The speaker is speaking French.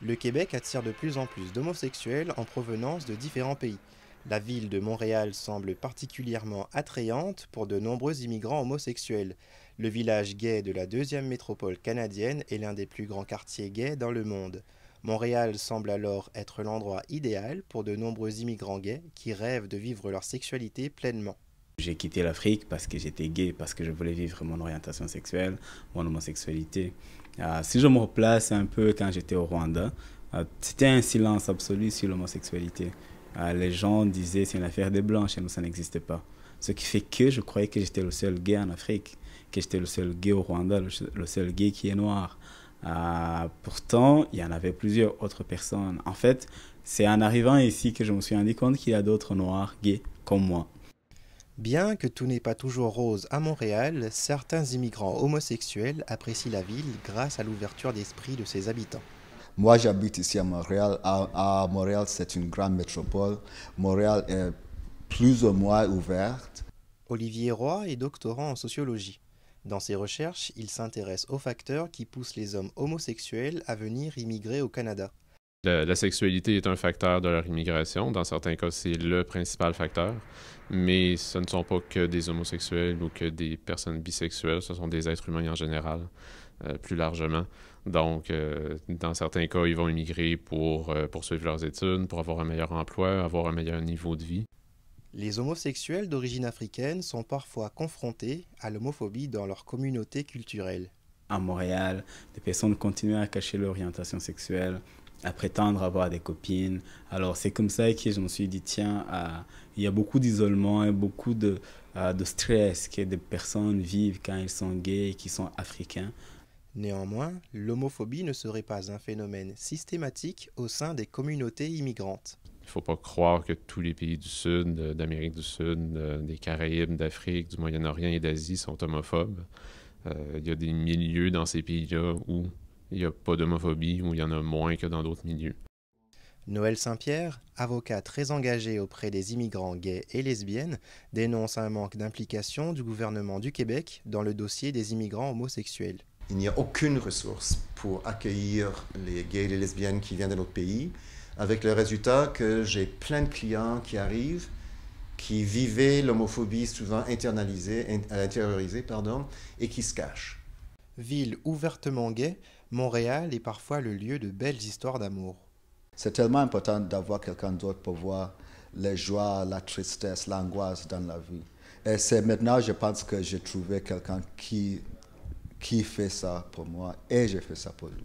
Le Québec attire de plus en plus d'homosexuels en provenance de différents pays. La ville de Montréal semble particulièrement attrayante pour de nombreux immigrants homosexuels. Le village gay de la deuxième métropole canadienne est l'un des plus grands quartiers gays dans le monde. Montréal semble alors être l'endroit idéal pour de nombreux immigrants gays qui rêvent de vivre leur sexualité pleinement. J'ai quitté l'Afrique parce que j'étais gay, parce que je voulais vivre mon orientation sexuelle, mon homosexualité. Si je me replace un peu quand j'étais au Rwanda, c'était un silence absolu sur l'homosexualité. Les gens disaient c'est une affaire des Blancs, chez nous ça n'existait pas. Ce qui fait que je croyais que j'étais le seul gay en Afrique, que j'étais le seul gay au Rwanda, le seul gay qui est noir. Pourtant, il y en avait plusieurs autres personnes. En fait, c'est en arrivant ici que je me suis rendu compte qu'il y a d'autres noirs gays comme moi. Bien que tout n'est pas toujours rose à Montréal, certains immigrants homosexuels apprécient la ville grâce à l'ouverture d'esprit de ses habitants. Moi, j'habite ici à Montréal. À Montréal, c'est une grande métropole. Montréal est plus ou moins ouverte. Olivier Roy est doctorant en sociologie. Dans ses recherches, il s'intéresse aux facteurs qui poussent les hommes homosexuels à venir immigrer au Canada. La sexualité est un facteur de leur immigration. Dans certains cas, c'est le principal facteur. Mais ce ne sont pas que des homosexuels ou que des personnes bisexuelles. Ce sont des êtres humains en général, plus largement. Donc, dans certains cas, ils vont immigrer pour poursuivre leurs études, pour avoir un meilleur emploi, avoir un meilleur niveau de vie. Les homosexuels d'origine africaine sont parfois confrontés à l'homophobie dans leur communauté culturelle. À Montréal, des personnes continuent à cacher leur orientation sexuelle, à prétendre avoir des copines. Alors c'est comme ça que je me suis dit, tiens, il y a beaucoup d'isolement et beaucoup de stress que des personnes vivent quand ils sont gays et qui sont africains. Néanmoins, l'homophobie ne serait pas un phénomène systématique au sein des communautés immigrantes. Il ne faut pas croire que tous les pays du Sud, d'Amérique du Sud, des Caraïbes, d'Afrique, du Moyen-Orient et d'Asie sont homophobes. Il y a des milieux dans ces pays-là où il n'y a pas d'homophobie, où il y en a moins que dans d'autres milieux. Noël Saint-Pierre, avocat très engagé auprès des immigrants gays et lesbiennes, dénonce un manque d'implication du gouvernement du Québec dans le dossier des immigrants homosexuels. Il n'y a aucune ressource pour accueillir les gays et les lesbiennes qui viennent de notre pays, avec le résultat que j'ai plein de clients qui arrivent, qui vivaient l'homophobie souvent intériorisée, et qui se cachent. Ville ouvertement gay, Montréal est parfois le lieu de belles histoires d'amour. C'est tellement important d'avoir quelqu'un d'autre pour voir les joies, la tristesse, l'angoisse dans la vie. Et c'est maintenant, je pense que j'ai trouvé quelqu'un qui fait ça pour moi et j'ai fait ça pour lui.